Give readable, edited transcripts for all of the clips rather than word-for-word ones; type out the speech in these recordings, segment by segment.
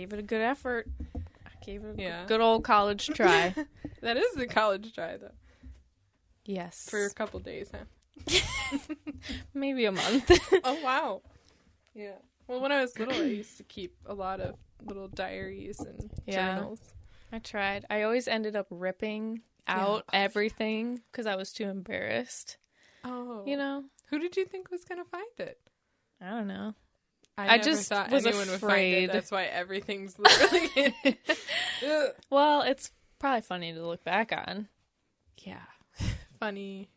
gave it a good effort. I gave it Yeah. a good old college try. That is the college try, though. Yes. For a couple days, huh? Maybe a month. Oh, wow. Yeah. Well, when I was little, I used to keep a lot of little diaries and journals. I tried. I always ended up ripping out everything because I was too embarrassed. Oh. You know? Who did you think was going to find it? I don't know. I just never thought was anyone would find afraid. it. That's why everything's literally in it. Ugh. Well, it's probably funny to look back on. Yeah. Funny.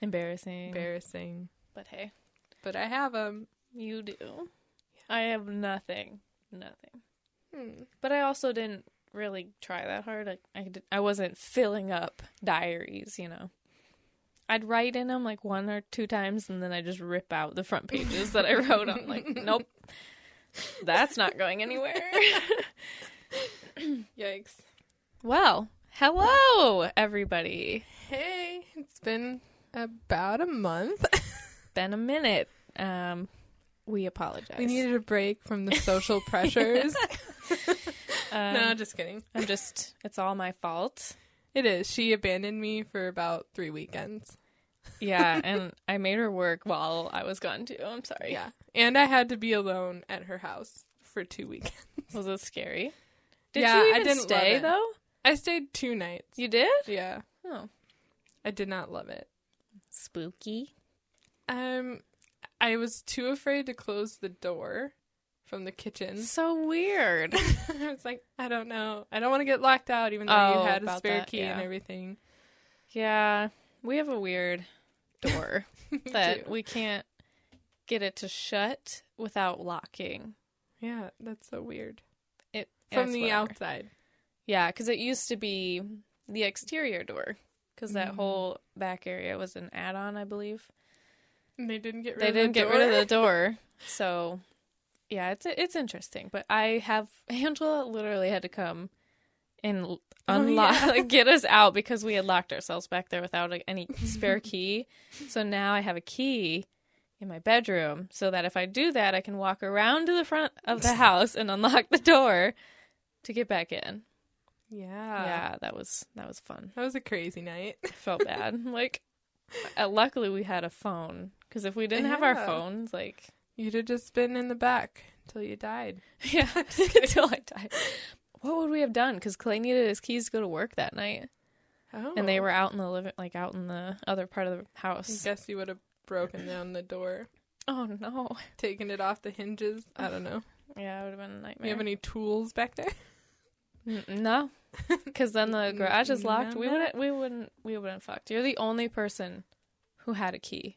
Embarrassing. But hey. But I have them. You do. I have nothing. Hmm. But I also didn't really try that hard. I wasn't filling up diaries, you know. I'd write in them like 1 or 2 times, and then I just rip out the front pages that I wrote on. Like, nope, that's not going anywhere. Yikes. Well, hello, everybody. Hey, it's been about a month. Been a minute. We apologize. We needed a break from the social pressures. No, just kidding. It's all my fault. It is. She abandoned me for about 3 weekends. Yeah, and I made her work while I was gone too. I'm sorry. Yeah. And I had to be alone at her house for 2 weekends. Was it scary? Did Yeah, you I even didn't stay, love it. though? I stayed 2 nights. You did? Yeah. Oh. I did not love it. Spooky. I was too afraid to close the door from the kitchen. So weird. I was like, I don't know. I don't want to get locked out even though you had a spare key and everything. Yeah. We have a weird door that too. we can't get it to shut without locking. Yeah, that's so weird. From the outside. Yeah, because it used to be the exterior door. Because that whole back area was an add-on, I believe. And they didn't get rid They of the door? didn't get rid of the door. So, yeah, it's interesting. But Angela literally had to come and unlock, get us out because we had locked ourselves back there without any spare key. So now I have a key in my bedroom so that if I do that, I can walk around to the front of the house and unlock the door to get back in. Yeah, that was fun. That was a crazy night. I felt bad. Luckily we had a phone because if we didn't have our phones, you'd have just been in the back till you died. Yeah, until I died. What would we have done? Because Clay needed his keys to go to work that night, and they were out in the out in the other part of the house. I guess you would have broken down the door. Oh no! Taken it off the hinges. I don't know. Yeah, it would have been a nightmare. You have any tools back there? No, because then the garage is locked. No. We wouldn't fucked. You're the only person who had a key.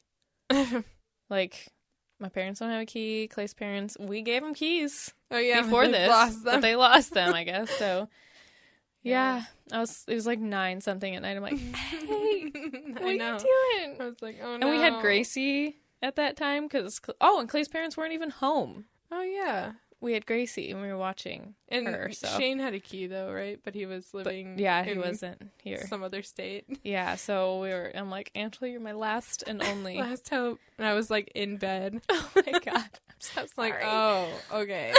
My parents don't have a key. Clay's parents, we gave them keys. Oh yeah, before they this, lost them. but they lost them, I guess. So yeah, it was like 9 something at night. I'm like, hey, what are you doing? I was like, oh no. And we had Gracie at that time because and Clay's parents weren't even home. Oh yeah. We had Gracie and we were watching her. So. Shane had a key though, right? But he was living. He wasn't here. Some other state. Yeah, so I'm like, Angela, you're my last and only. Last hope. And I was like in bed. Oh my god, I'm so sorry. Like, oh, okay.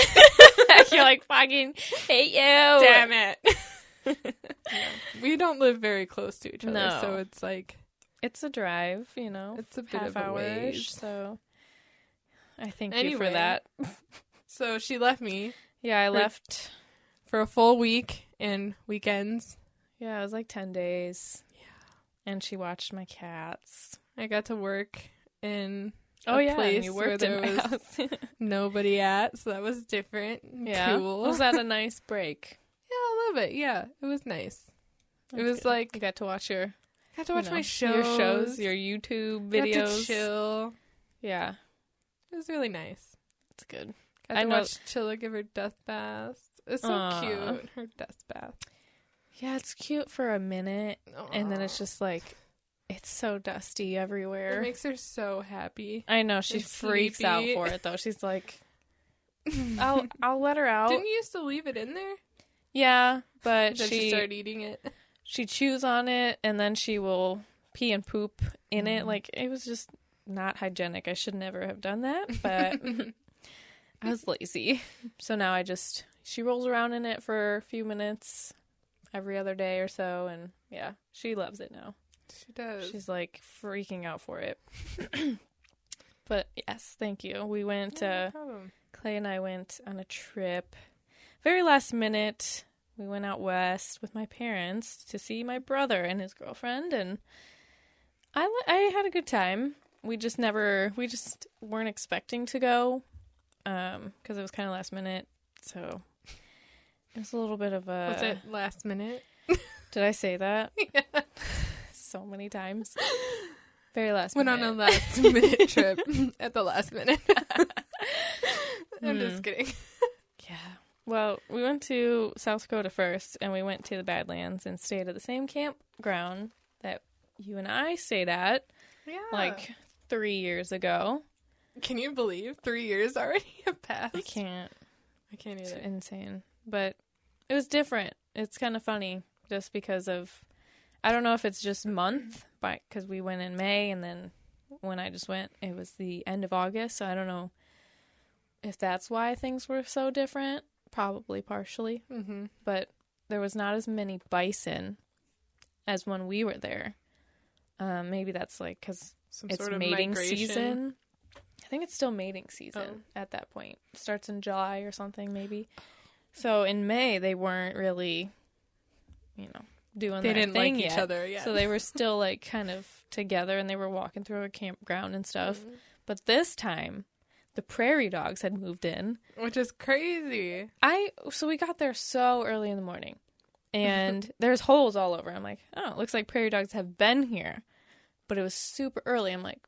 You're like, fucking hate you. Damn it. Yeah. We don't live very close to each other, so it's like it's a drive, you know. It's a bit half of a hour-ish, ways. so I thank you for that. So she left me. Yeah, I left for a full week and weekends. Yeah, it was like 10 days. Yeah. And she watched my cats. I got to work in place and you worked where in my house. Nobody at, so that was different. Yeah. Cool. Was that a nice break? Yeah, I love it. Yeah, it was nice. It was good. like you got to watch my shows, your YouTube videos. Got to chill. Yeah, it was really nice. It's good. Got to watch Chilla give her dust baths. It's so cute, her dust bath. Yeah, it's cute for a minute, and then it's just like, it's so dusty everywhere. It makes her so happy. I know, she freaks out for it, though. She's like, I'll let her out. Didn't you used to leave it in there? Yeah, but then she started eating it. She chews on it, and then she will pee and poop in it. Like, it was just not hygienic. I should never have done that, but I was lazy. So now I just she rolls around in it for a few minutes every other day or so, and yeah, she loves it now. She does. She's like freaking out for it. But yes, thank you. We went, No problem. Clay and I went on a trip. Very last minute, we went out west with my parents to see my brother and his girlfriend, and I had a good time. We just weren't expecting to go, because it was kind of last minute, so it was a little bit of a... Was it last minute? Did I say that? Yeah. So many times. Very last Went minute. on a last minute trip at the last minute. I'm just kidding. Yeah. Well, we went to South Dakota first, and we went to the Badlands and stayed at the same campground that you and I stayed at, Yeah. like 3 years ago. Can you believe 3 years already have passed? I can't. It's It's insane. But it was different. It's kind of funny just because of, I don't know if it's just month, but because we went in May, and then when I just went, it was the end of August. So I don't know if that's why things were so different. Probably partially. Mm-hmm. But there was not as many bison as when we were there. Maybe that's like because it's sort of mating migration. season. I think it's still mating season at that point. It starts in July or something, maybe. So in May, they weren't really, doing They their didn't thing like yet. each other yet. So they were still like kind of together, and they were walking through a campground and stuff. But this time, the prairie dogs had moved in. Which is crazy. So we got there so early in the morning, and there's holes all over. I'm like, oh, it looks like prairie dogs have been here, but it was super early. I'm like,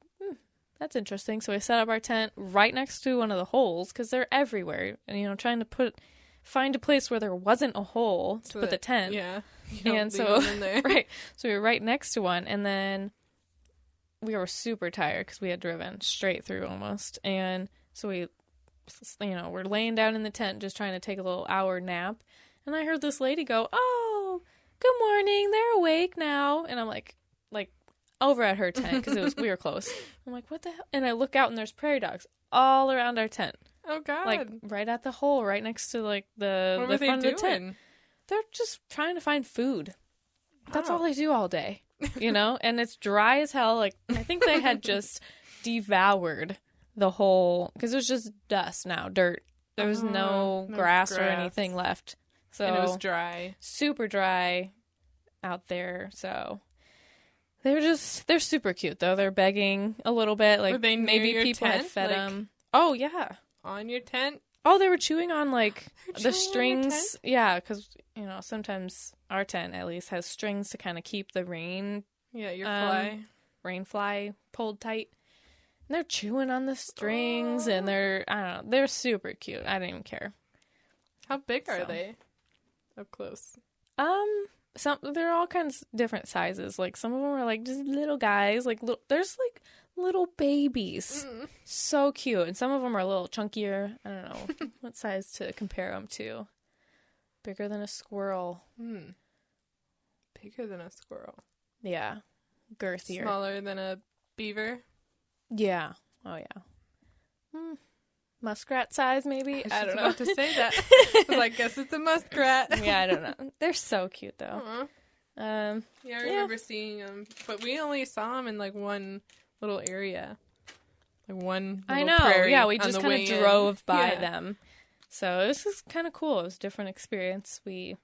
that's interesting. So we set up our tent right next to one of the holes because they're everywhere, and trying to find a place where there wasn't a hole to put the tent. Yeah. And so in there. right, so we were right next to one, and then we were super tired because we had driven straight through almost, and so we're laying down in the tent just trying to take a little hour nap, and I heard this lady go, "Oh, good morning, they're awake now," and I'm like over at her tent because we were close. I'm like, what the hell? And I look out, and there's prairie dogs all around our tent, Oh, God. like right at the hole, right next to like the what were they front doing? of the tent. They're just trying to find food. That's Oh. all they do all day, and it's dry as hell. Like, I think they had just devoured the whole, because it was just dust now, dirt. There was no grass or anything left. So And it was dry. super dry out there. So they're super cute though. They're begging a little bit. Like, Were they near maybe your people had tent? fed Like- them. Oh yeah. On your tent? Oh, they were chewing on like They're the chewing on your strings. Yeah, because sometimes our tent at least has strings to kind of keep the Yeah, your fly. rain fly pulled tight. And they're chewing on the strings, and I don't know, they're super cute. I didn't even care. How big are so. they? Up close. They're all kinds of different sizes. Like, some of them are like just little guys. Like, there's like little babies. So cute. And some of them are a little chunkier. I don't know what size to compare them to. Bigger than a squirrel. Bigger than a squirrel. Yeah. Girthier. Smaller than a beaver. Yeah. Oh, yeah. Muskrat size, maybe? I don't know. about to say that. I was like, guess it's a muskrat. Yeah, I don't know. They're so cute, though. Aw. Yeah. Yeah, I remember seeing them, but we only saw them in like one little area, like one. I little know. prairie Yeah, we on just the kind way of in. drove by Yeah. them. So this is kind of cool. It was a different experience. We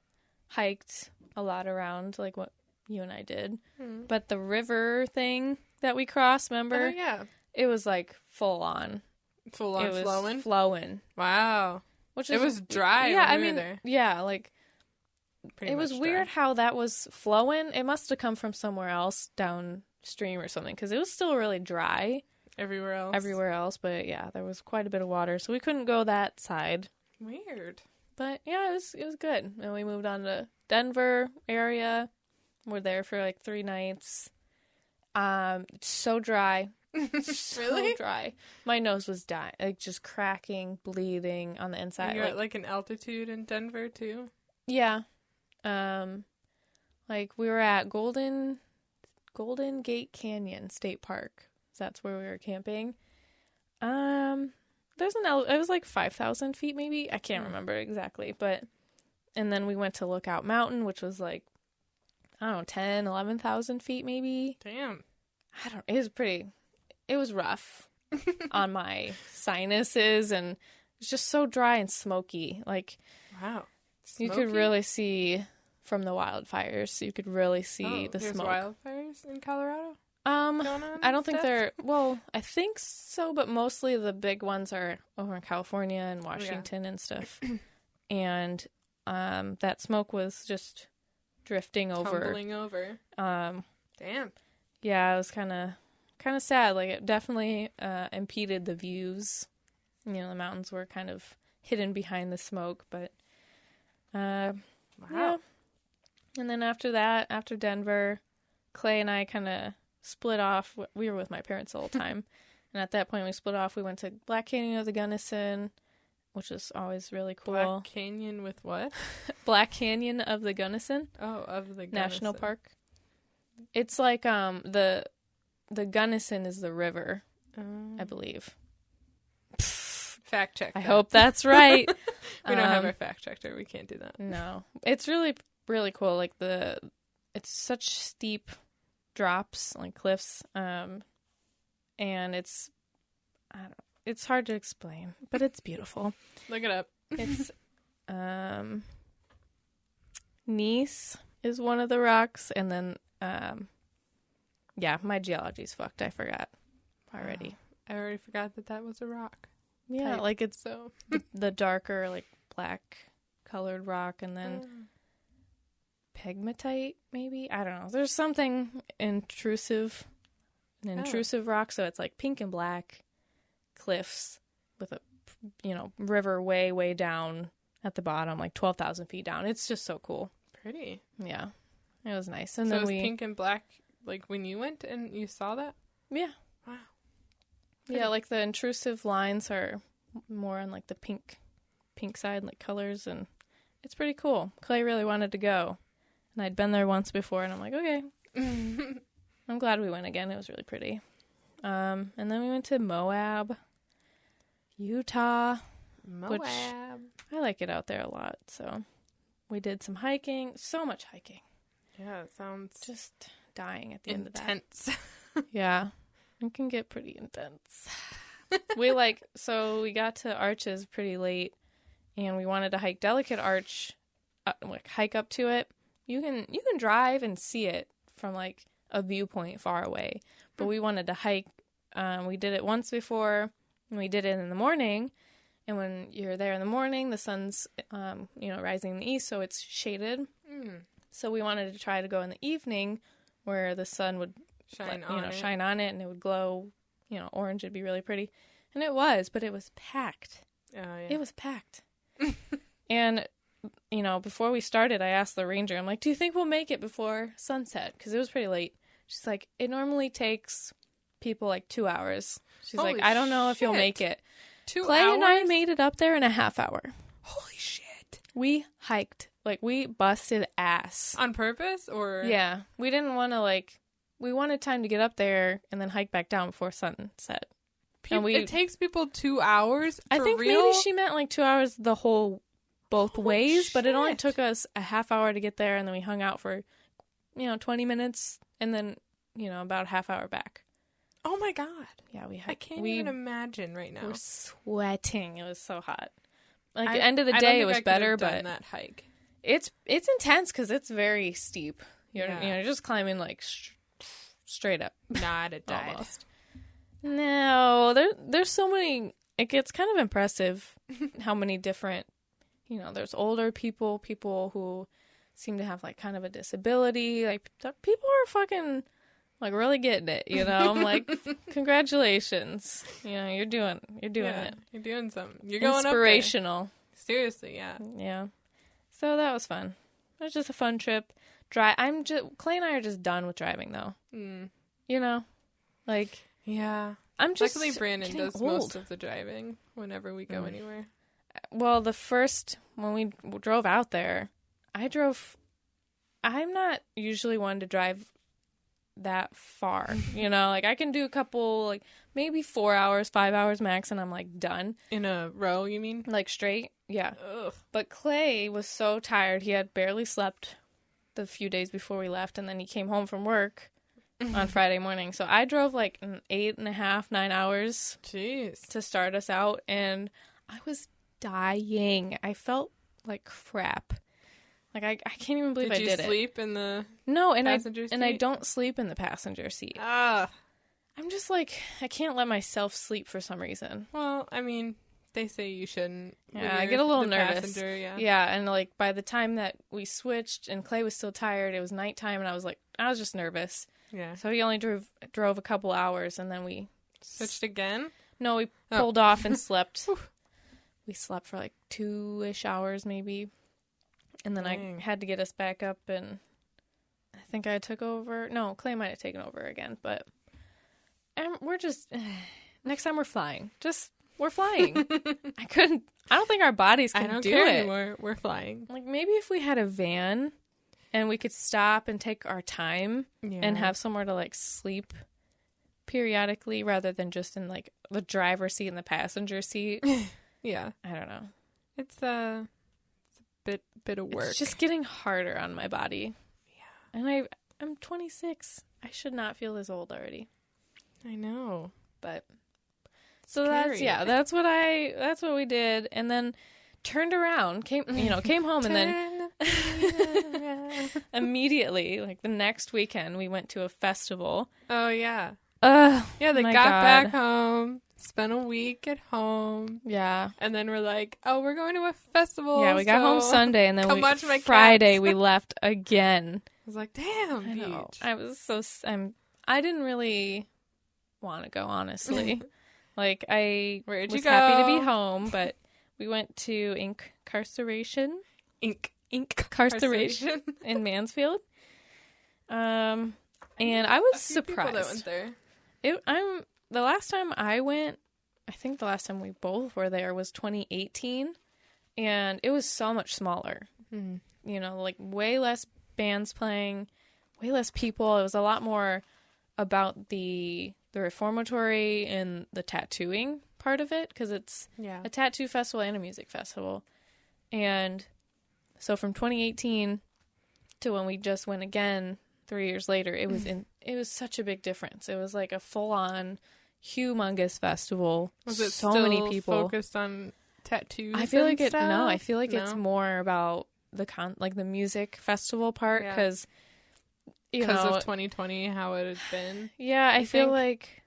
hiked a lot around, like what you and I did. But the river thing that we crossed, remember? Oh yeah, It was like full on. full on It was flowing. flowing. Wow, Which it was dry. Yeah, when I we were mean, there. yeah, like Pretty it was much weird dry. how that was flowing. It must have come from somewhere else downstream or something, because it was still really dry everywhere else. But yeah, there was quite a bit of water, so we couldn't go that side. Weird. But yeah, it was good. And we moved on to Denver area. We're there for like 3 nights. It's so dry. So Really? dry. My nose was dying, like just cracking, bleeding on the inside. You're at like an altitude in Denver too. Yeah. Like we were at Golden Gate Canyon State Park. That's where we were camping. it was like 5,000 feet maybe. I can't remember exactly, but and then we went to Lookout Mountain, which was like, I don't know, 10, 11,000 feet maybe. Damn. It was rough on my sinuses, and it's just so dry and smoky. Like, wow. Smoky? You could really see from the wildfires. You could really see the smoke. There's wildfires in Colorado? I don't think they're, well, I think so, but mostly the big ones are over in California and Washington and stuff. And that smoke was just drifting over. Tumbling over. Damn. Yeah, it was kind of sad. Like, it definitely impeded the views. You know, the mountains were kind of hidden behind the smoke, but wow. Yeah. And then after that, after Denver, Clay and I kind of split off. We were with my parents the whole time. And at that point, we split off. We went to Black Canyon of the Gunnison, which is always really cool. Black Canyon with what? Black Canyon of the Gunnison. Oh, of the Gunnison. National Park. It's like the Gunnison is the river, I believe. Fact check. I hope that's right. We don't have a fact checker. We can't do that. No. It's really, really cool. Like, it's such steep drops, like cliffs, and it's, I don't know, it's hard to explain, but it's beautiful. Look it up. It's, gneiss is one of the rocks, and then, yeah, my geology's fucked. I forgot already. I already forgot that was a rock. Yeah, type. like it's So the darker, like black colored rock, and then pegmatite, maybe? I don't know. There's something intrusive rock, so it's like pink and black cliffs with a, river way, way down at the bottom, like 12,000 feet down. It's just so cool. Pretty. Yeah. It was nice. And so then it was pink and black, like when you went and you saw that? Yeah. Wow. Pretty. Yeah, like the intrusive lines are more on like the pink side, like colors, and it's pretty cool. Clay really wanted to go, and I'd been there once before, and I'm like, okay. I'm glad we went again. It was really pretty. And then we went to Moab, Utah. Which I like it out there a lot. So we did some hiking. So much hiking. Yeah, it sounds just dying at the end of that. Intense. Yeah. It can get pretty intense. We got to Arches pretty late, and we wanted to hike Delicate Arch, hike up to it. You can drive and see it from like a viewpoint far away, but we wanted to hike. We did it once before, and we did it in the morning. And when you're there in the morning, the sun's rising in the east, so it's shaded. So we wanted to try to go in the evening, where the sun would shine on it, and it would glow, orange. It'd be really pretty. And it was, but it was packed. Oh, yeah. It was packed. And, before we started, I asked the ranger, I'm like, do you think we'll make it before sunset? Because it was pretty late. She's like, it normally takes people like 2 hours. She's Holy like, I don't know if you'll make it. 2 Clay hours? and I made it up there in a half hour. Holy shit. We hiked. Like, we busted ass. On purpose, or? Yeah. We didn't want to, we wanted time to get up there and then hike back down before sunset. It takes people 2 hours? I think real? Maybe she meant 2 hours both ways, shit. but it only took us a half hour to get there, and then we hung out for, 20 minutes, and then, about a half hour back. Oh my god. Yeah, I can't even imagine right now. We're sweating. It was so hot. At the end of the day, it was better, but that hike. It's intense because it's very steep. You're just climbing straight up. Not a dive. Almost. No, there's so many. It gets kind of impressive how many different. There's older people who seem to have kind of a disability. People are fucking really getting it. I'm like, congratulations. You're doing it. You're doing something. You're going inspirational. Up there. Seriously, yeah. Yeah. So that was fun. It was just a fun trip. Clay and I are just done with driving though. Yeah. I'm just luckily Brandon does old. most of the driving whenever we go anywhere. Well, when we drove out there, I'm not usually one to drive that far. You know, like I can do a couple, like maybe 4 hours, 5 hours max, and I'm like done. In a row, you mean? Like straight? Yeah. Ugh. But Clay was so tired. He had barely slept the few days before we left, and then he came home from work on Friday morning. So I drove like 8.5, 9 hours Jeez. to start us out, and I was dying. I felt like crap. Like I can't even believe I did it. Did you sleep in the No, and passenger seat? and I don't sleep in the passenger seat. Ah. I'm just like, I can't let myself sleep for some reason. Well, I mean, they say you shouldn't. Yeah, I get a little nervous. Passenger, Yeah, and like by the time that we switched and Clay was still tired, it was nighttime, and I was just nervous. Yeah. So he only drove a couple hours, and then we Switched again? No, we pulled off and slept. We slept for like 2-ish hours maybe. And then I had to get us back up, and I think I took over. No, Clay might have taken over again, but we're just next time we're flying. We're flying. I don't think our bodies can I don't do care it anymore. We're flying. Like maybe if we had a van and we could stop and take our time and have somewhere to like sleep periodically rather than just in like the driver's seat and the passenger seat. Yeah. I don't know. It's a bit of work. It's just getting harder on my body. Yeah. And I'm 26. I should not feel this old already. I know. But so that's what we did, and then turned around, came home, and then immediately, like the next weekend, we went to a festival. Oh yeah. Yeah, they got back home, spent a week at home. Yeah. And then we're like, oh, we're going to a festival. Yeah, we got home Sunday, and then watch my Friday cats. we left again. I was like, damn, I know. Beach. I was I didn't really want to go, honestly. Like, I Where'd was you go? happy to be home, but we went to Incarceration in Mansfield. And I was surprised. That went there. The last time I went, I think the last time we both were there was 2018, and it was so much smaller. Mm. You know, like way less bands playing, way less people. It was a lot more about the reformatory and the tattooing part of it, because it's a tattoo festival and a music festival. And so from 2018 to when we just went again 3 years later, it was such a big difference. It was like a full-on humongous festival. Was it so still many people focused on tattoos? I feel like stuff? it's more about the music festival part, because of 2020, how it had been. Yeah, I feel like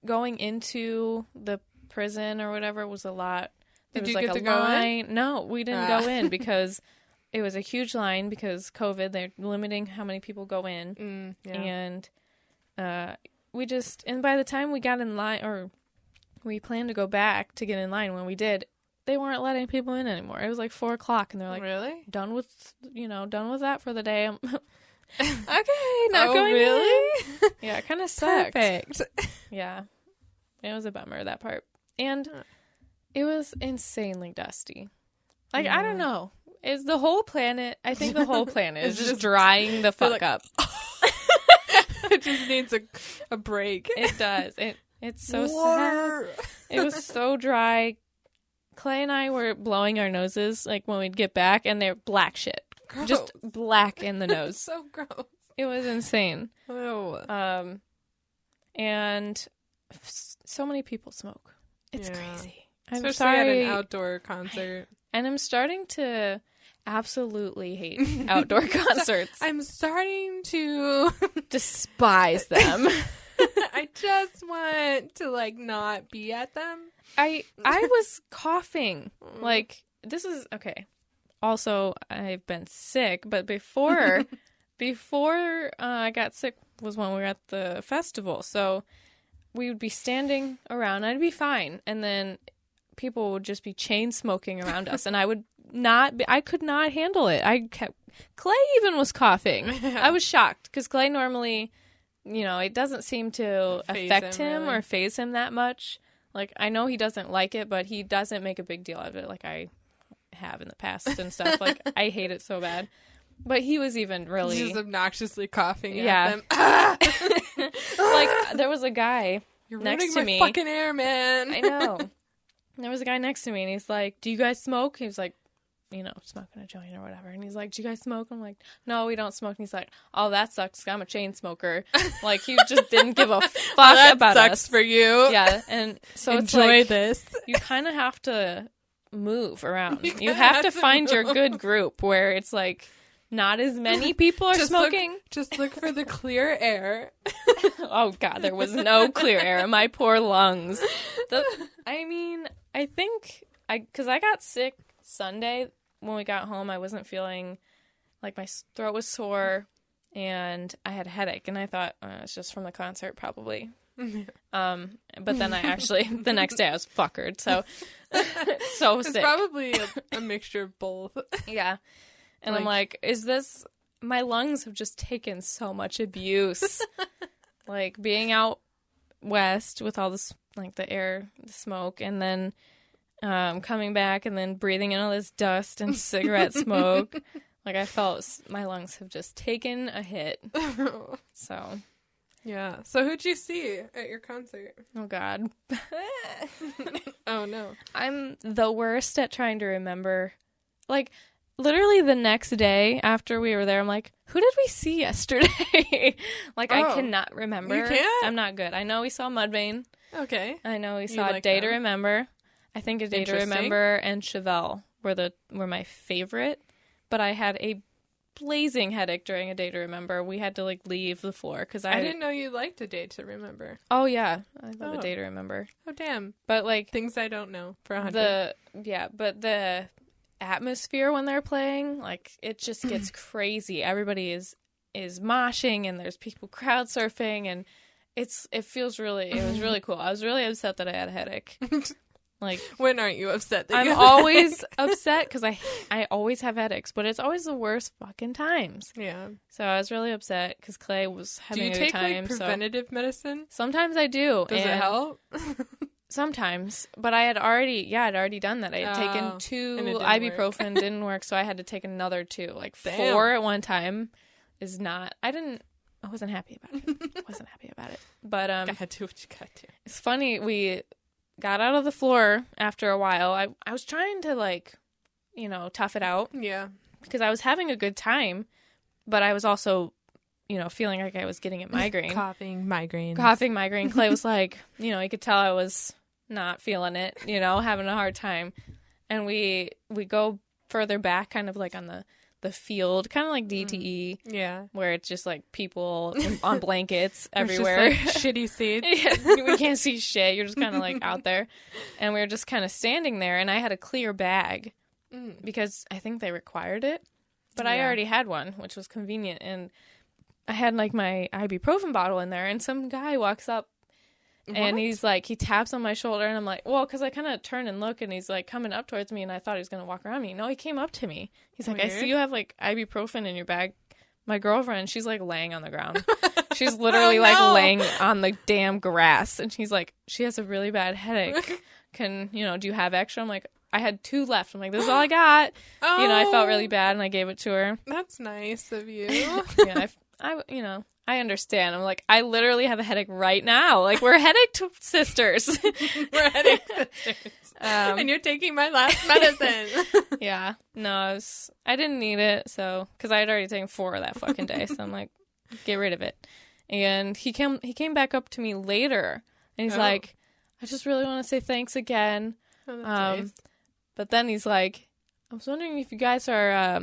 going into the prison or whatever was a lot. Did you get to go in? No, we didn't go in because it was a huge line because COVID. They're limiting how many people go in, and and by the time we got in line, or we planned to go back to get in line, when we did, they weren't letting people in anymore. It was like 4:00, and they're like, "Really? Done with that for the day." Okay, not going really? in. Yeah, it kind of sucked. Perfect. Yeah, it was a bummer, that part, and it was insanely dusty. Like I don't know, is the whole planet? I think the whole planet is just drying the fuck up. It just needs a break. It does. It's so sad. It was so dry. Clay and I were blowing our noses like when we'd get back, and they're black shit. Gross. Just black in the nose. So gross. It was insane. Oh. And so many people smoke. It's crazy. I'm Especially sorry. at an outdoor concert. And I'm starting to absolutely hate outdoor concerts. I'm starting to despise them. I just want to not be at them. I was coughing. Like, this is okay. Also, I've been sick, but before I got sick was when we were at the festival. So we would be standing around, I'd be fine, and then people would just be chain smoking around us, and I could not handle it. Clay even was coughing. I was shocked because Clay normally, it doesn't seem to affect him or faze him that much. Like, I know he doesn't like it, but he doesn't make a big deal out of it like I have in the past and stuff. Like, I hate it so bad. But he was even really just obnoxiously coughing at them. Like there was a guy You're next ruining to my me. fucking air, man. I know. There was a guy next to me, and he's like, "Do you guys smoke?" He was like, smoking a joint or whatever. And he's like, "Do you guys smoke?" I'm like, "No, we don't smoke." And he's like, "Oh, that sucks. I'm a chain smoker." Like he just didn't give a fuck that about sucks us. for you. Yeah, and so it's Enjoy like this. you kind of have to move around. You You kinda have to have to find your move. good group where it's like not as many people are smoking. Just look for the clear air. Oh God, there was no clear air in my poor lungs. I think because I got sick Sunday when we got home. I wasn't feeling like my throat was sore and I had a headache, and I thought it's just from the concert probably. But then I actually the next day I was fuckered, so It's sick. probably a mixture of both. Yeah. And I'm like, is this... My lungs have just taken so much abuse. Like, being out west with all this, like, the air, the smoke, and then coming back and then breathing in all this dust and cigarette smoke. Like, I felt my lungs have just taken a hit. So... Yeah. So who'd you see at your concert? Oh, God. Oh, no. I'm the worst at trying to remember. Like... Literally the next day after we were there, I'm like, who did we see yesterday? I cannot remember. You can't? I'm not good. I know we saw Mudvayne. Okay. I know we saw like Day to them? Remember. I think A Day to Interesting. Remember and Chevelle were my favorite. But I had a blazing headache during A Day to Remember. We had to leave the floor because I didn't know you liked A Day to Remember. Oh yeah, I love Oh. A Day to Remember. Oh, damn. But Things I don't know for 100. but the atmosphere when they're playing, it just gets crazy. Everybody is moshing and there's people crowd surfing, and it was really cool. I was really upset that I had a headache. When aren't you upset that I'm you have always upset because I always have headaches, but it's always the worst fucking times. Yeah. So I was really upset because Clay was having Do you a take good time. preventative medicine? Sometimes I do. Does it help? Sometimes, but I'd already done that. I had taken 2 and it didn't ibuprofen, didn't work, so I had to take another 2. Damn. 4 at one time is not. I wasn't happy about it. But Gotta do what you gotta do. it's funny. We got out of the floor after a while. I was trying to tough it out Yeah. because I was having a good time, but I was also feeling like I was getting a migraine. Coughing, migraine. Clay was like, he could tell I was not feeling it, having a hard time. And we go further back, kind of on the field, kind of like DTE, Yeah. where it's just people on blankets It's everywhere. just, shitty seats. Yeah, we can't see shit. You're just kind of out there. And we were just kind of standing there, and I had a clear bag because I think they required it. But I Yeah. already had one, which was convenient. And I had my ibuprofen bottle in there, and some guy walks up and he's he taps on my shoulder, and I'm like, well, because I kind of turn and look, and he's coming up towards me, and I thought he was going to walk around me. No, he came up to me. He's like, I see you have ibuprofen in your bag. My girlfriend, she's laying on the ground. She's literally laying on the damn grass, and she's she has a really bad headache. Do you have extra? I'm like, I had 2 left. I'm like, this is all I got. Oh, I felt really bad, and I gave it to her. That's nice of you. Yeah, I understand. I'm like, I literally have a headache right now. We're headache sisters. We're headache sisters. And you're taking my last medicine. Yeah. No, I didn't need it, because I had already taken 4 that fucking day. So I'm like, get rid of it. And he came back up to me later, and he's like, I just really want to say thanks again. Oh, that's nice. But then he's like, I was wondering if you guys are,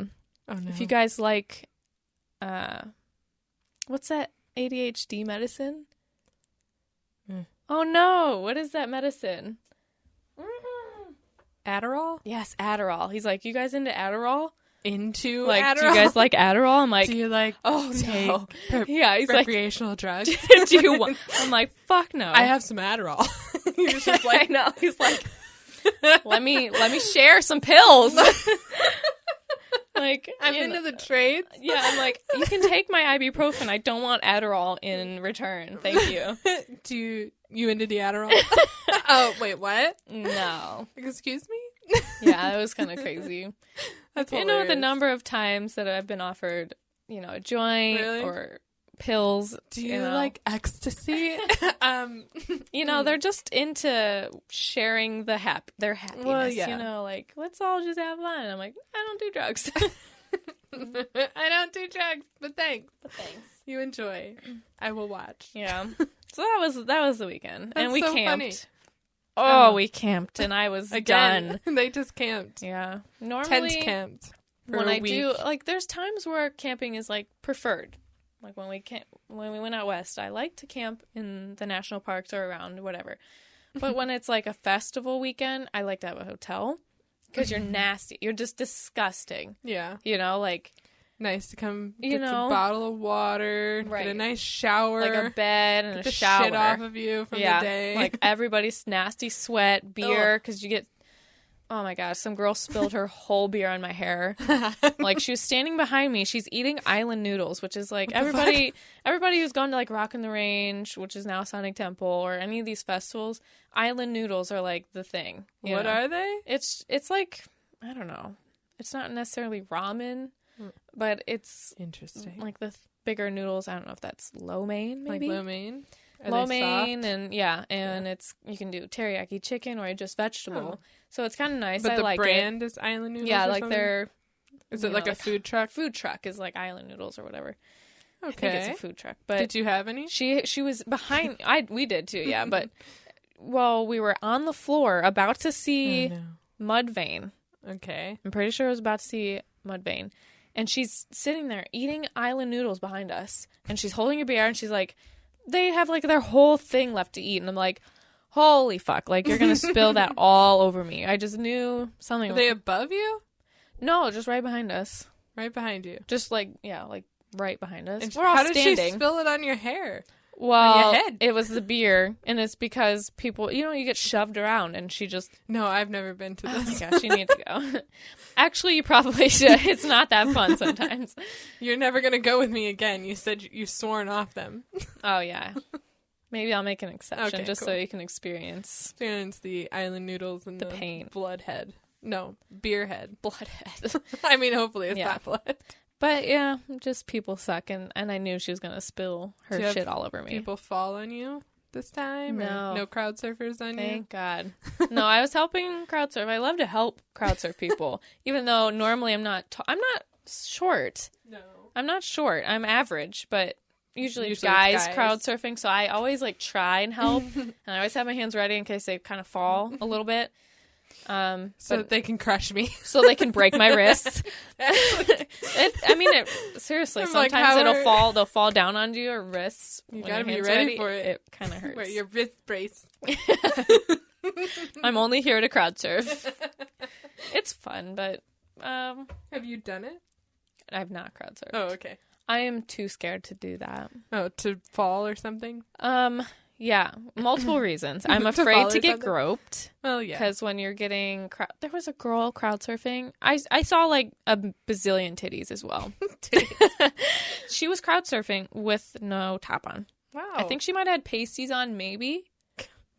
if you guys what's that ADHD medicine? Oh no, what is that medicine? Adderall? Yes, Adderall. He's like, you guys into Adderall? Into Adderall? Adderall? Do you guys like Adderall? I'm like, do you take no. yeah, he's recreational drugs? do you want? I'm like, fuck no. I have some Adderall. He was just I know. He's like, let me share some pills. I'm into the trades. Yeah, I'm like, you can take my ibuprofen. I don't want Adderall in return. Thank you. Do you into the Adderall? Oh, wait, what? No. Excuse me? Yeah, it was kind of crazy. That's you hilarious. know, the number of times that I've been offered, a joint or pills. Do you like ecstasy? They're just into sharing their happiness. Well, yeah. Like, let's all just have fun. And I'm like, I don't do drugs. I don't do drugs, but thanks. You enjoy. I will watch. Yeah. So that was the weekend. That's and we so camped. funny. Oh, we camped and I was Again, done. They just camped. Yeah. Normally Tent camped. When I do, like, there's times where camping is like preferred. Like when we went out west, I like to camp in the national parks or around whatever. But when it's like a festival weekend, I like to have a hotel because you're nasty. You're just disgusting. Yeah. Like nice to come get a bottle of water, get a nice shower, like a bed and get a the shower. shit off of you from the day. Like everybody's nasty sweat, beer, because you get. Oh my gosh, some girl spilled her whole beer on my hair. Like, she was standing behind me. She's eating island noodles, which is like everybody who's gone to like Rock in the Range, which is now Sonic Temple, or any of these festivals, island noodles are like the thing. What are they? It's like, I don't know. It's not necessarily ramen, but it's interesting. Like the bigger noodles. I don't know if that's lo mein, maybe. Like lo mein? Lo mein, and it's you can do teriyaki chicken or just vegetable. Oh. So it's kind of nice. But I the like brand it. is Island Noodles. Yeah, or like something? they're. Is it like a food truck? Food truck is like Island Noodles or whatever. Okay, I think it's a food truck. But did you have any? She was behind. We did too. Yeah, but we were on the floor about to see Mudvayne. Okay, I'm pretty sure I was about to see Mudvayne, and she's sitting there eating island noodles behind us, and she's holding a beer, and she's like. They have like their whole thing left to eat, and I'm like, holy fuck, like you're gonna spill that all over me. I just knew something. Are they above you? No, just right behind us. Right behind you. Just like like right behind us. And we're all standing. How did she spill it on your hair? Well, on your head? It was the beer, and it's because people, you get shoved around, and she just. No, I've never been to this. Oh my gosh, you need to go. Actually, you probably should. It's not that fun sometimes. You're never gonna go with me again. You said you've sworn off them. Oh yeah, maybe I'll make an exception so you can experience the island noodles and the pain. Bloodhead. No, beer head. Bloodhead. I mean, hopefully it's not blood. But yeah, just people suck, and I knew she was gonna spill her shit all over me. People fall on you this time? No. Or no crowd surfers on you? Thank God. No, I was helping crowd surf. I love to help crowd surf people, even though normally I'm not short. No. I'm not short. I'm average, but usually it's guys crowd surfing, so I always like try and help, and I always have my hands ready in case they kind of fall a little bit. So that they can crush me. So they can break my wrists. Seriously, sometimes they'll fall down on your wrists. You gotta be ready for it. It kind of hurts. Wear your wrist brace. I'm only here to crowd surf. It's fun, but have you done it? I've not crowd surfed. Oh, okay. I am too scared to do that. Oh, to fall or something? Yeah, multiple reasons. I'm afraid to get groped. Well, yeah. Because when you're getting... there was a girl crowd surfing. I saw like a bazillion titties as well. She was crowd surfing with no top on. Wow. I think she might have had pasties on, maybe.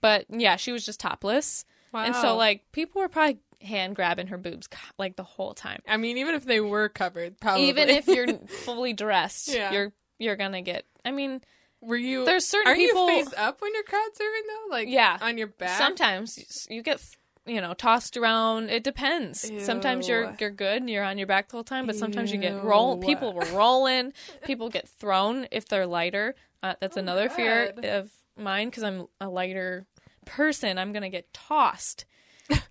But yeah, she was just topless. Wow. And so like people were probably hand grabbing her boobs like the whole time. I mean, even if they were covered, probably. Even if you're fully dressed, yeah. you're gonna get... I mean... Were you? There's certain people. Are you face up when you're crowd surfing though? Like on your back. Sometimes you get tossed around. It depends. Ew. Sometimes you're good and you're on your back the whole time, but sometimes you get people were rolling. People get thrown if they're lighter. That's another fear of mine because I'm a lighter person. I'm gonna get tossed.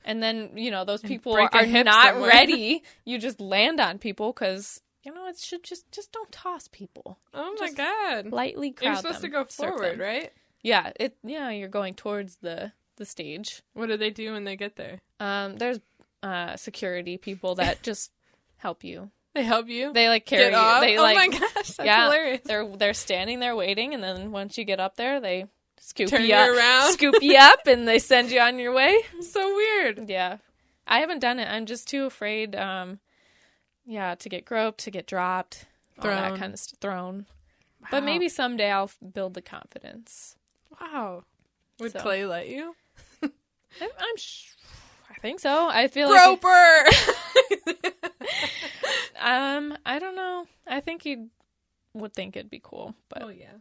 And then those people are not ready. You just land on people because. It should just don't toss people. Oh my God! Lightly crowd them. You're supposed to go forward, right? Yeah, you're going towards the stage. What do they do when they get there? There's security people that just help you. They help you? They like carry you. They, my gosh, that's hilarious. They're standing there waiting, and then once you get up there, they Turn you around, scoop you up, and they send you on your way. So weird. Yeah, I haven't done it. I'm just too afraid. To get groped, to get dropped, all that kind of stuff. Thrown. Wow. But maybe someday I'll build the confidence. Wow. Would Clay let you? I think so. I feel Groper! I don't know. I think you would think it'd be cool, but oh yeah.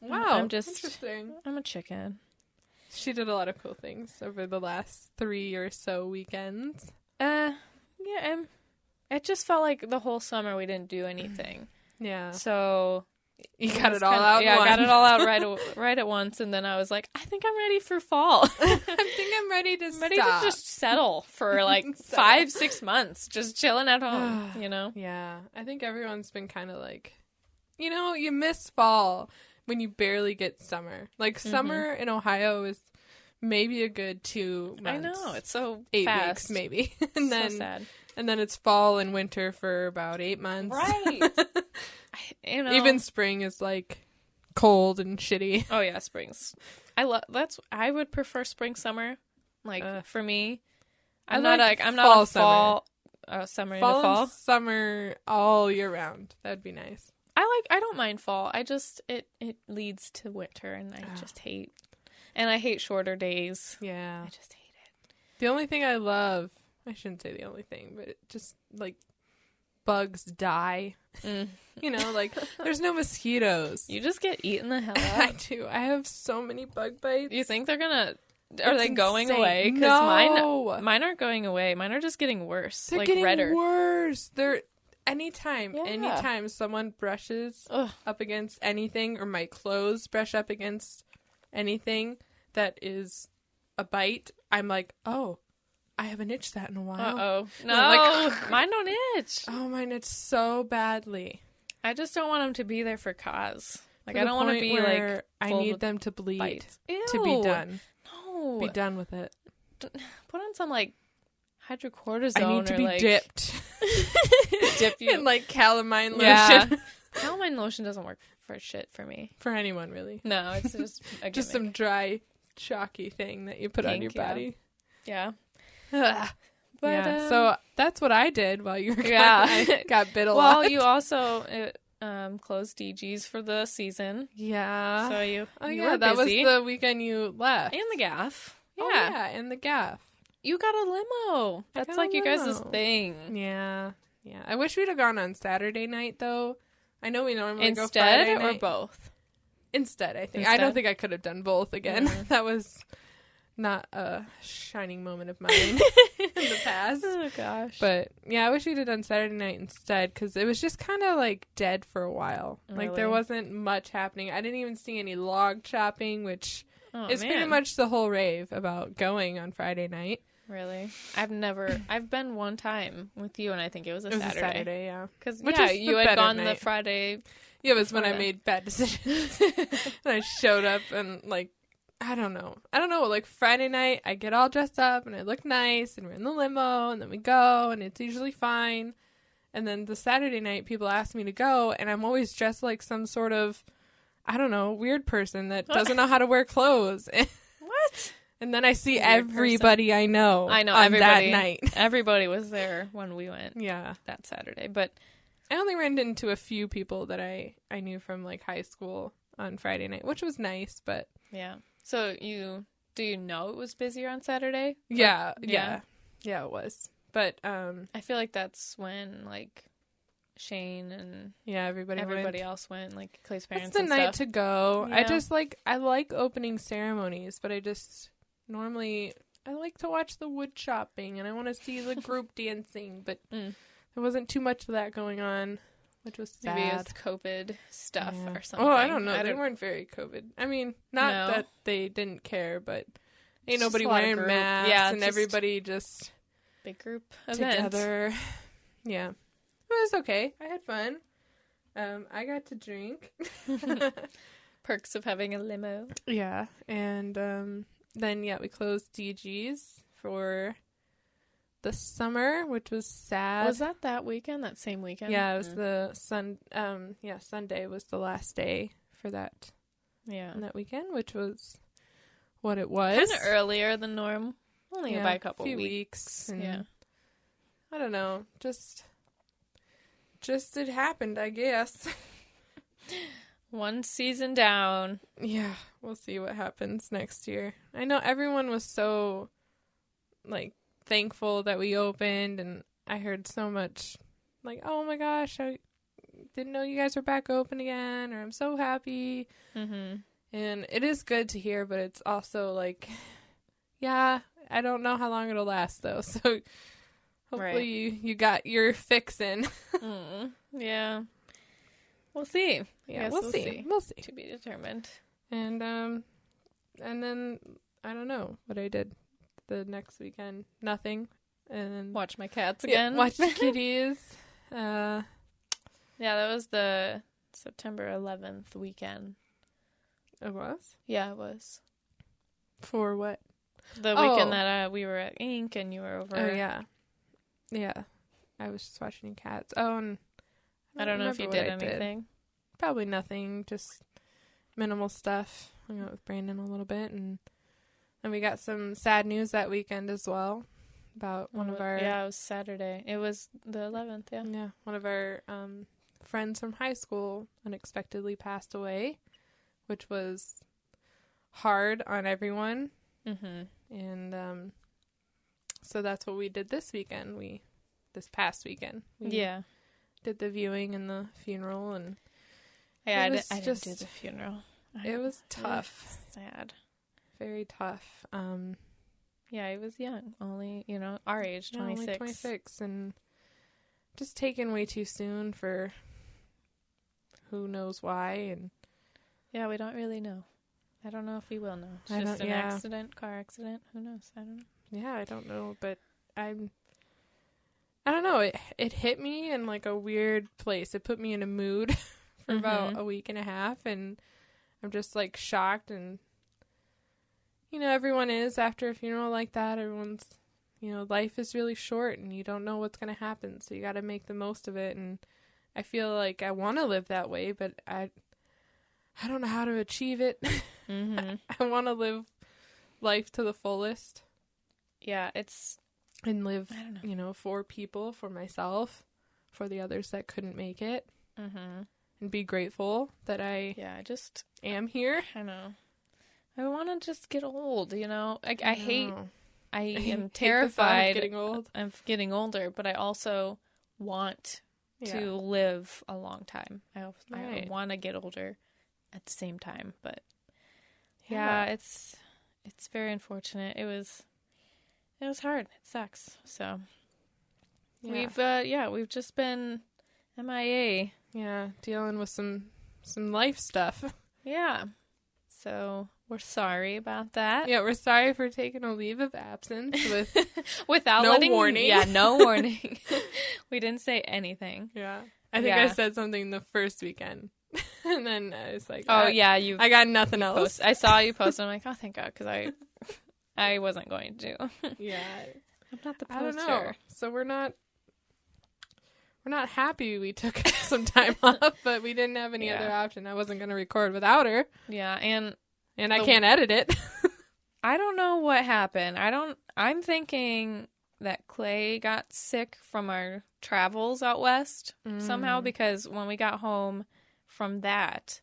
Wow, interesting. I'm a chicken. She did a lot of cool things over the last 3 or so weekends. Yeah, it just felt like the whole summer we didn't do anything. Yeah. So you got it all out. Yeah, I got it all out right at once, and then I was like, I think I'm ready for fall. I think I'm ready to just settle for like 5-6 months, just chilling at home. Yeah, I think everyone's been kind of like, you miss fall when you barely get summer. Like summer in Ohio is maybe a good 2 months. I know, it's so 8 fast. weeks maybe, and then so sad. And then it's fall and winter for about 8 months. Right. Even spring is like cold and shitty. Oh yeah, spring's. I would prefer spring summer. Like for me, I'm not a fall summer fall into fall. And summer all year round. That'd be nice. I don't mind fall. I just it leads to winter, and I just hate. And I hate shorter days. Yeah. I just hate it. The only thing I love, I shouldn't say the only thing, but it just like bugs die. Like there's no mosquitoes. You just get eaten the hell out. I do. I have so many bug bites. You think they're gonna? Are they going away? Because no. mine aren't going away. Mine are just getting worse. They're like getting redder. worse. They're anytime someone brushes up against anything, or my clothes brush up against anything that is a bite, I'm like, oh, I haven't itched that in a while. Uh-oh. No, mine don't itch. Oh, mine itch so badly. I just don't want them to be there for cause. Like, I don't want to be like, I need them to bleed to be done. No. Be done with it. Put on some, like, hydrocortisone. I need to be dipped. Dip you. In, like, calamine lotion. Yeah. Calamine lotion doesn't work for shit for me. For anyone, really. No, it's just a just some dry, chalky thing that you put on your body. Yeah. But, so that's what I did while you were gone. I got bit a lot. Well, you also closed DG's for the season. Yeah. So you were that busy. Was the weekend you left. And the gaff. Yeah. Oh, yeah, and the gaff. You got a limo. That's like you guys' thing. Yeah. Yeah. I wish we'd have gone on Saturday night, though. I know we normally go Friday Friday night. Or both? Instead, I think. I don't think I could have done both again. That was not a shining moment of mine in the past. Oh, gosh. But, yeah, I wish we'd have done Saturday night instead, because it was just kind of, like, dead for a while. Really? Like, there wasn't much happening. I didn't even see any log chopping, which is pretty much the whole rave about going on Friday night. Really? I've been one time with you, and I think it was a Saturday. A Saturday, yeah. Because, you had gone the Friday. Yeah, it was when I made bad decisions. And I showed up and, like, I don't know. Like, Friday night, I get all dressed up, and I look nice, and we're in the limo, and then we go, and it's usually fine. And then the Saturday night, people ask me to go, and I'm always dressed like some sort of, I don't know, weird person that doesn't know how to wear clothes. What? And then I see everybody I know on everybody, that night. Everybody was there when we went. Yeah. That Saturday. But I only ran into a few people that I knew from, like, high school on Friday night, which was nice, but... Yeah. So do you know it was busier on Saturday? Yeah, it was. But I feel like that's when, like, Shane and everybody else went, like Clay's parents. It's the night to go. Yeah. I like opening ceremonies, but I like to watch the wood chopping, and I want to see the group dancing, but there wasn't too much of that going on, which was sad. Maybe it was COVID stuff or something. Oh, I don't know. They weren't very COVID. I mean, not that they didn't care, but ain't nobody wearing masks, and everybody just big group together. Event. Yeah. It was okay. I had fun. I got to drink. Perks of having a limo. Yeah. And then, we closed DG's for the summer, which was sad. Was that weekend? That same weekend? Yeah, it was the Sunday was the last day for that. Yeah. That weekend, which was what it was. Kind of earlier than norm. Only by a couple weeks. And I don't know. Just it happened, I guess. One season down. Yeah, we'll see what happens next year. I know everyone was so, like, thankful that we opened, and I heard so much like, oh my gosh, I didn't know you guys were back open again, or I'm so happy. Mm-hmm. And it is good to hear, but it's also like, yeah, I don't know how long it'll last though. So hopefully you got your fix in. Yeah. We'll see. Yeah, we'll see. We'll see. To be determined. And then I don't know what I did the next weekend. Nothing. And Watch my cats again. Watch the kitties. Yeah, that was the September 11th weekend. It was? Yeah, it was. For what? The weekend that we were at Ink and you were over. Oh, yeah. Yeah. I was just watching cats. Oh, and I don't know if you did anything. Probably nothing. Just minimal stuff. Hung out with Brandon a little bit. And we got some sad news that weekend as well. About one of our... Yeah, it was Saturday. It was the 11th, yeah. Yeah. One of our friends from high school unexpectedly passed away, which was hard on everyone. Mm-hmm. And so that's what we did this weekend. This past weekend. We did the viewing and the funeral. And yeah, I didn't do the funeral. It was tough. Sad. Very tough. Yeah, he was young. Only, our age, 26. Only 26. And just taken way too soon for who knows why. And yeah, we don't really know. I don't know if we will know. It's just an accident, car accident. Who knows? I don't know. Yeah, I don't know. But I don't know. It hit me in like a weird place. It put me in a mood for about a week and a half. And I'm just like shocked. And, everyone is after a funeral like that. Everyone's, life is really short and you don't know what's going to happen. So you got to make the most of it. And I feel like I want to live that way, but I don't know how to achieve it. Mm-hmm. I want to live life to the fullest. Yeah, and live, I don't know. For people, for myself, for the others that couldn't make it. Mm-hmm. And be grateful that I am here. I know. I want to just get old, I am terrified of getting old. I'm getting older, but I also want to live a long time. I want to get older at the same time, but it's very unfortunate. It was hard. It sucks. So we've just been MIA. Yeah, dealing with some life stuff. Yeah. So we're sorry about that. Yeah, we're sorry for taking a leave of absence without no warning. Yeah, no warning. We didn't say anything. Yeah. I think I said something the first weekend. And then I was like, I got nothing else. I saw you post and I'm like, oh, thank God, because I wasn't going to. Yeah. I'm not the poster. I don't know. So we're not happy we took some time off, but we didn't have any other option. I wasn't going to record without her. Yeah, and I can't edit it. I don't know what happened. I'm thinking that Clay got sick from our travels out west somehow, because when we got home from that,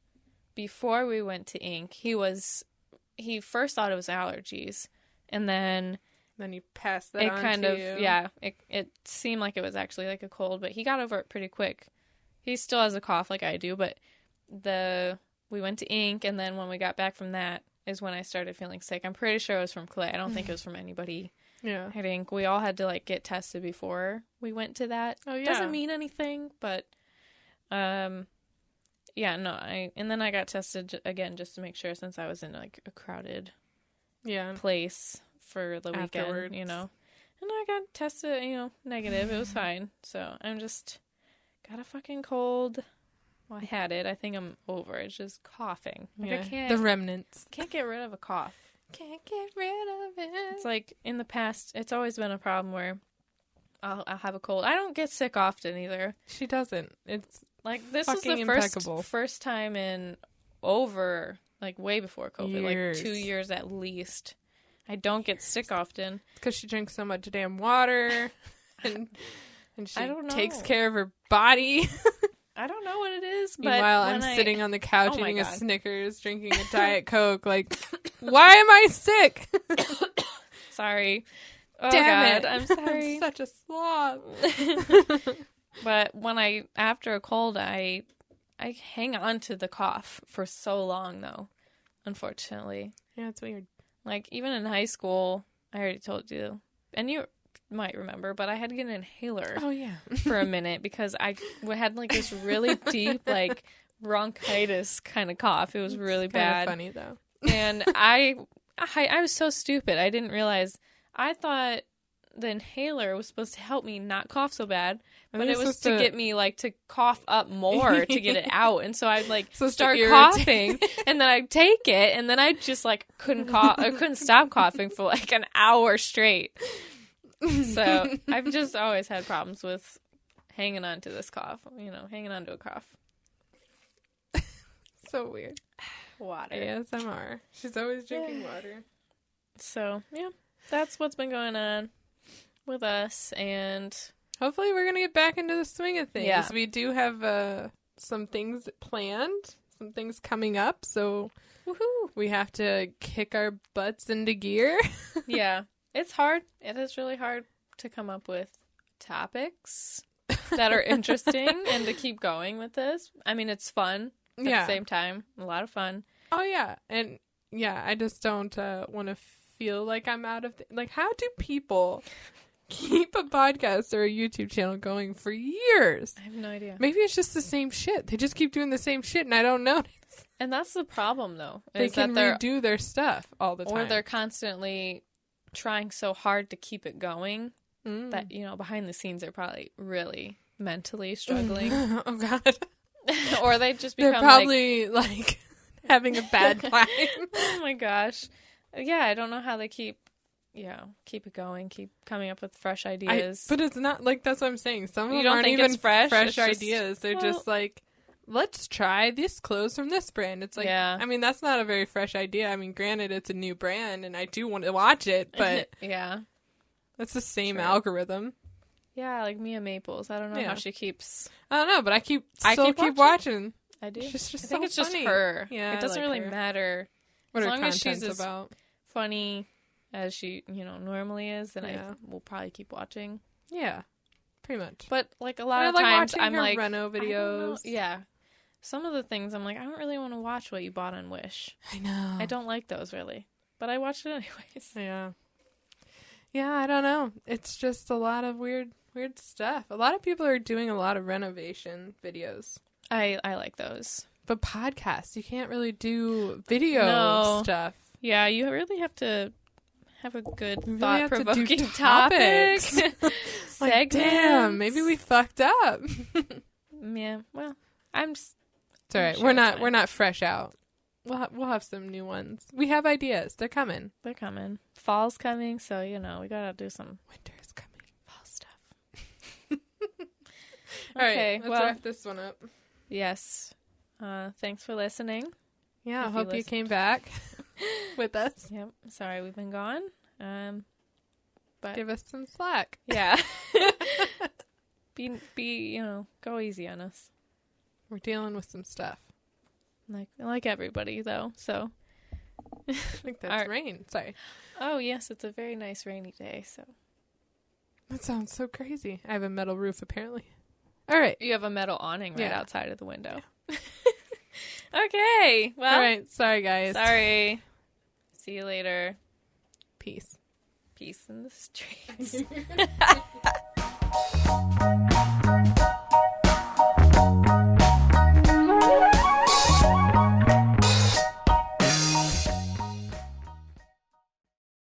before we went to Ink, he first thought it was allergies, and then you passed that on to you. Yeah, it seemed like it was actually like a cold, but he got over it pretty quick. He still has a cough like I do, but we went to Ink, and then when we got back from that is when I started feeling sick. I'm pretty sure it was from Clay. I don't think it was from anybody. Yeah. I think we all had to get tested before we went to that. Oh, yeah. Doesn't mean anything, but and then I got tested again just to make sure, since I was in a crowded place for the weekend, and I got tested, negative. It was fine. So I'm just got a fucking cold. Well, I had it. I think I'm over it. It's just coughing. The remnants. Can't get rid of a cough. Can't get rid of it. It's like in the past, it's always been a problem where I'll have a cold. I don't get sick often either. She doesn't. It's like this was the first time in over way before COVID, 2 years at least. I don't get sick often. It's because she drinks so much damn water, and she takes care of her body. I don't know what it is, but meanwhile, I'm sitting on the couch eating a Snickers, drinking a Diet Coke. Why am I sick? Sorry. Oh, Damn God, it. I'm sorry. I'm such a slob. But after a cold, I hang on to the cough for so long, though, unfortunately. Yeah, it's weird. Like, even in high school, I already told you, and you might remember, but I had to get an inhaler Oh, yeah. for a minute because I had, like, this really deep, like, bronchitis kind of cough. It was really bad. Funny, though. And I was so stupid. I didn't realize. I thought the inhaler was supposed to help me not cough so bad, but it was to get me like to cough up more to get it out. And so I'd like start coughing, and then I'd take it, and then I just like couldn't cough. I couldn't stop coughing for like an hour straight. So I've just always had problems with hanging on to this cough. Hanging on to a cough. So weird. Water. ASMR. She's always drinking water. So yeah, that's what's been going on with us, and hopefully we're gonna get back into the swing of things. Yeah. We do have some things planned, some things coming up, so woohoo, we have to kick our butts into gear. Yeah, it's hard. It is really hard to come up with topics that are interesting and to keep going with this. I mean, it's fun at the same time, a lot of fun. Oh yeah, and yeah, I just don't want to feel like I'm out of like, how do people keep a podcast or a YouTube channel going for years? I have no idea. Maybe it's just the same shit. They just keep doing the same shit, and I don't notice. And that's the problem, though. They can redo their stuff all the time, or they're constantly trying so hard to keep it going that behind the scenes they're probably really mentally struggling. Oh God. Or they just become they're probably like having a bad time. Oh my gosh. Yeah, I don't know how they keep it going, keep coming up with fresh ideas. But it's not like, that's what I'm saying. Some of them don't aren't think even it's fresh ideas. They're just like, let's try this clothes from this brand. It's like, I mean, that's not a very fresh idea. I mean, granted, it's a new brand and I do want to watch it, but yeah, that's the same algorithm. Yeah, like Mia Maples. I don't know how she keeps. I don't know, but I keep watching. I do. She's just I think it's funny. just her. Yeah, it doesn't really matter. What as her long as content's she's about. as funny as she, normally is, then I will probably keep watching. Yeah, pretty much. But like a lot of times, I'm like Reno videos. Yeah, some of the things I'm like, I don't really want to watch what you bought on Wish. I know. I don't like those really, but I watched it anyways. Yeah. Yeah, I don't know. It's just a lot of weird stuff. A lot of people are doing a lot of renovation videos. I like those. But podcasts, you can't really do video stuff. Yeah, you really have to have a good thought-provoking topics. Like, damn, maybe we fucked up. Yeah, well, it's all right. Sure we're not fresh out. We'll have some new ones. We have ideas. They're coming. They're coming. Fall's coming, so we gotta do some winter's coming. Fall stuff. All right, let's wrap this one up. Yes. Thanks for listening. Yeah, I hope you came back with us. Yep. Sorry we've been gone. But give us some slack. Yeah. be go easy on us. We're dealing with some stuff. Like everybody though. So I think that's rain. Sorry. Oh yes, it's a very nice rainy day, so that sounds so crazy. I have a metal roof apparently. All right. You have a metal awning right outside of the window. Yeah. Okay. Well, all right. Sorry, guys. Sorry. See you later. Peace. Peace in the streets.